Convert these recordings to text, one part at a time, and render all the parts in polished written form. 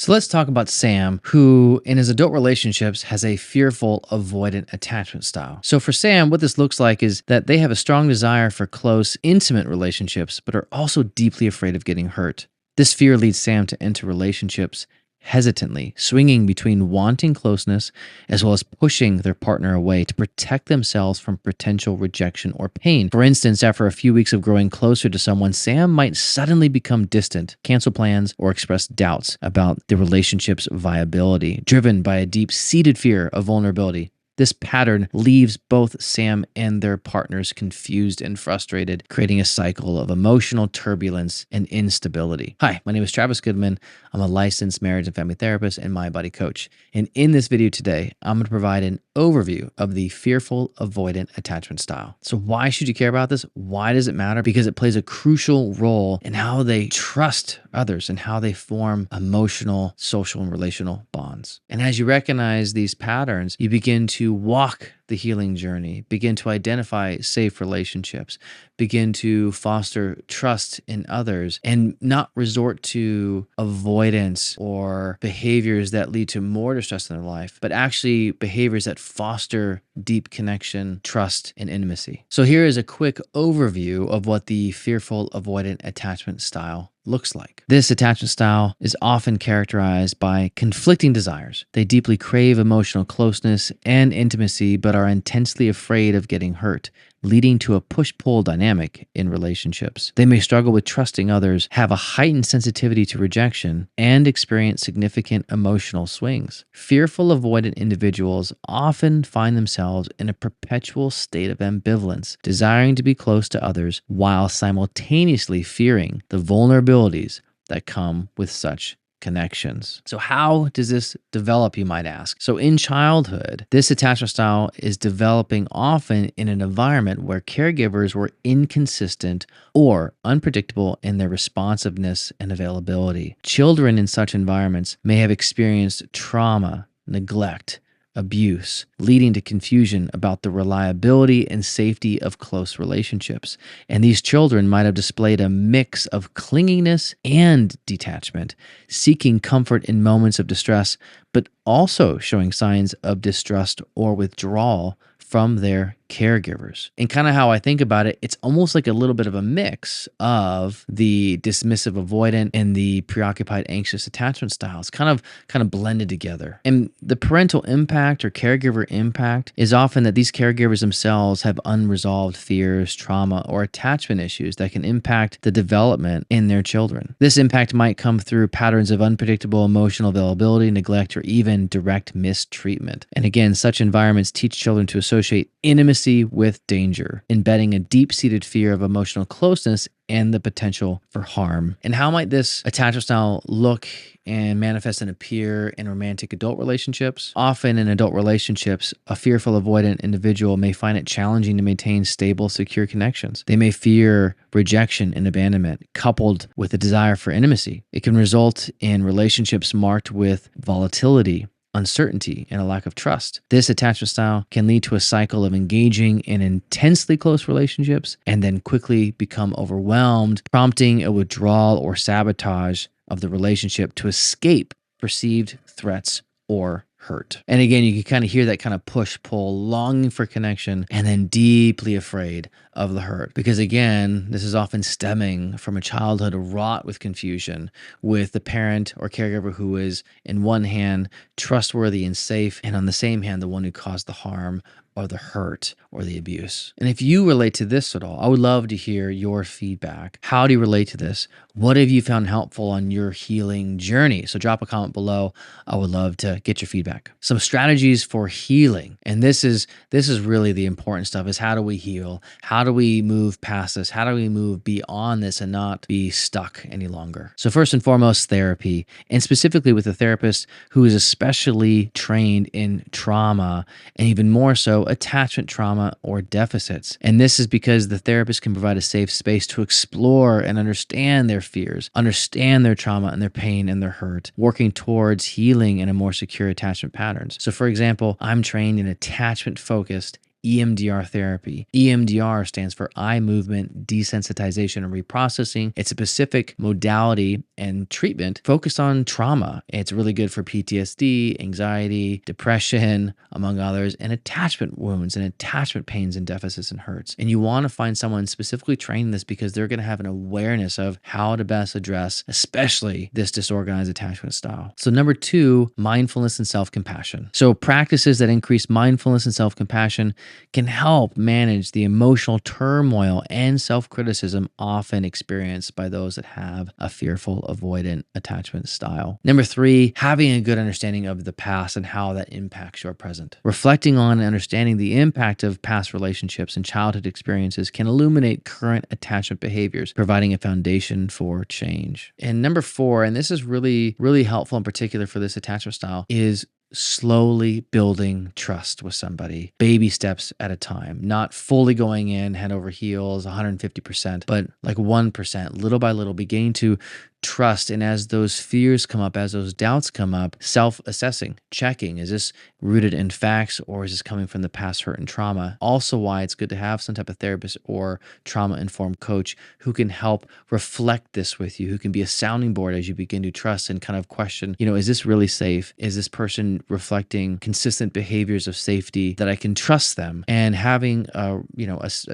So let's talk about Sam, who in his adult relationships has a fearful, avoidant attachment style. So for Sam, what this looks like is that they have a strong desire for close, intimate relationships, but are also deeply afraid of getting hurt. This fear leads Sam to enter relationships hesitantly, swinging between wanting closeness as well as pushing their partner away to protect themselves from potential rejection or pain. For instance, after a few weeks of growing closer to someone, Sam might suddenly become distant, cancel plans, or express doubts about the relationship's viability, driven by a deep-seated fear of vulnerability. This pattern leaves both Sam and their partners confused and frustrated, creating a cycle of emotional turbulence and instability. Hi, my name is Travis Goodman. I'm a licensed marriage and family therapist and mind body coach. And in this video today, I'm going to provide an overview of the fearful avoidant attachment style. So why should you care about this? Why does it matter? Because it plays a crucial role in how they trust others and how they form emotional, social, and relational bonds. And as you recognize these patterns, you begin to walk the healing journey, begin to identify safe relationships, begin to foster trust in others, and not resort to avoidance or behaviors that lead to more distress in their life, but actually behaviors that foster deep connection, trust, and intimacy. So here is a quick overview of what the fearful avoidant attachment style looks like. This attachment style is often characterized by conflicting desires. They deeply crave emotional closeness and intimacy, but are intensely afraid of getting hurt, leading to a push-pull dynamic in relationships. They may struggle with trusting others, have a heightened sensitivity to rejection, and experience significant emotional swings. Fearful avoidant individuals often find themselves in a perpetual state of ambivalence, desiring to be close to others while simultaneously fearing the vulnerabilities that come with such connections. So how does this develop, you might ask? So in childhood, this attachment style is developing often in an environment where caregivers were inconsistent or unpredictable in their responsiveness and availability. Children in such environments may have experienced trauma, neglect, abuse, leading to confusion about the reliability and safety of close relationships. And these children might have displayed a mix of clinginess and detachment, seeking comfort in moments of distress, but also showing signs of distrust or withdrawal from their caregivers. And kind of how I think about it, it's almost like a little bit of a mix of the dismissive avoidant and the preoccupied anxious attachment styles, kind of blended together. And the parental impact or caregiver impact is often that these caregivers themselves have unresolved fears, trauma, or attachment issues that can impact the development in their children. This impact might come through patterns of unpredictable emotional availability, neglect, or even direct mistreatment. And again, such environments teach children to associate intimacy with danger, embedding a deep-seated fear of emotional closeness and the potential for harm. And how might this attachment style look and manifest and appear in romantic adult relationships? Often in adult relationships, a fearful avoidant individual may find it challenging to maintain stable, secure connections. They may fear rejection and abandonment, coupled with a desire for intimacy. It can result in relationships marked with volatility, uncertainty, and a lack of trust. This attachment style can lead to a cycle of engaging in intensely close relationships and then quickly become overwhelmed, prompting a withdrawal or sabotage of the relationship to escape perceived threats or hurt. And again, you can kind of hear that kind of push-pull, longing for connection, and then deeply afraid of the hurt. Because again, this is often stemming from a childhood wrought with confusion, with the parent or caregiver who is, in one hand, trustworthy and safe, and on the same hand, the one who caused the harm or the hurt or the abuse. And if you relate to this at all, I would love to hear your feedback. How do you relate to this? What have you found helpful on your healing journey? So drop a comment below. I would love to get your feedback. Some strategies for healing. And this is really the important stuff, is how do we heal? How do we move past this? How do we move beyond this and not be stuck any longer? So first and foremost, therapy, and specifically with a therapist who is especially trained in trauma and even more so attachment trauma or deficits. And this is because the therapist can provide a safe space to explore and understand their fears, understand their trauma and their pain and their hurt, working towards healing in a more secure attachment patterns. So for example, I'm trained in attachment-focused EMDR therapy. EMDR stands for eye movement desensitization and reprocessing. It's a specific modality and treatment focused on trauma. It's really good for PTSD, anxiety, depression, among others, and attachment wounds and attachment pains and deficits and hurts. And you want to find someone specifically trained in this because they're going to have an awareness of how to best address, especially this disorganized attachment style. So number 2, mindfulness and self-compassion. So practices that increase mindfulness and self-compassion can help manage the emotional turmoil and self-criticism often experienced by those that have a fearful avoidant attachment style. Number 3, having a good understanding of the past and how that impacts your present. Reflecting on and understanding the impact of past relationships and childhood experiences can illuminate current attachment behaviors, providing a foundation for change. And number 4, and this is really, really helpful in particular for this attachment style, is slowly building trust with somebody, baby steps at a time, not fully going in head over heels, 150%, but like 1%, little by little, beginning to trust. And as those fears come up, as those doubts come up, self-assessing, checking, is this rooted in facts or is this coming from the past hurt and trauma? Also why it's good to have some type of therapist or trauma-informed coach who can help reflect this with you, who can be a sounding board as you begin to trust and kind of question, is this really safe? Is this person reflecting consistent behaviors of safety that I can trust them? And having a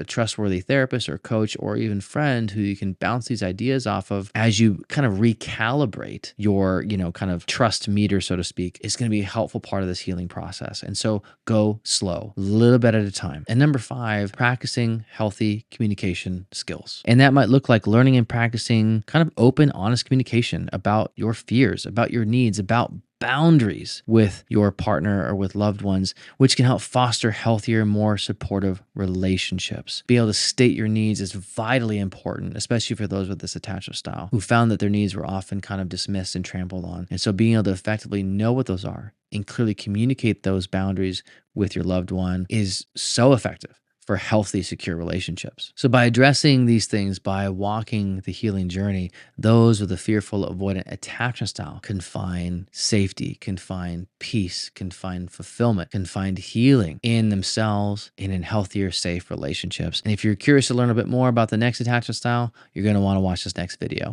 trustworthy therapist or coach or even friend who you can bounce these ideas off of as you kind of recalibrate your, kind of trust meter, so to speak, is going to be a helpful part of this healing process. And so go slow, a little bit at a time. And number 5, practicing healthy communication skills. And that might look like learning and practicing kind of open, honest communication about your fears, about your needs, about boundaries with your partner or with loved ones, which can help foster healthier, more supportive relationships. Being able to state your needs is vitally important, especially for those with this attachment style who found that their needs were often kind of dismissed and trampled on. And so being able to effectively know what those are and clearly communicate those boundaries with your loved one is so effective for healthy, secure relationships. So by addressing these things, by walking the healing journey, those with a fearful, avoidant attachment style can find safety, can find peace, can find fulfillment, can find healing in themselves and in healthier, safe relationships. And if you're curious to learn a bit more about the next attachment style, you're going to want to watch this next video.